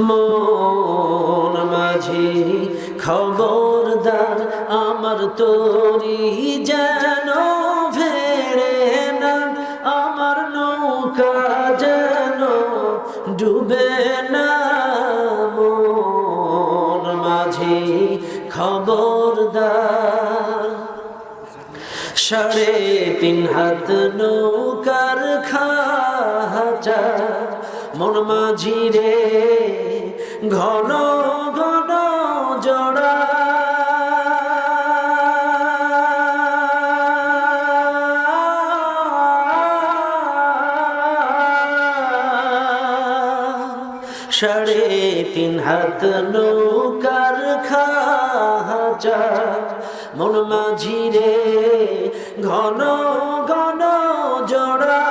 মন মাঝি খবরদার আমার তোরি যেন ভেড়ে না, আমার নৌকা যেন ডুবে না। মন মাঝি খবরদার, 3.5 হাত নৌকার খাঁচা মন মাঝি রে ঘন ঘন জোড়া। সাড়ে 3 হাত নৌকার খাঁচা মন মাঝি রে ঘন ঘন জোড়া।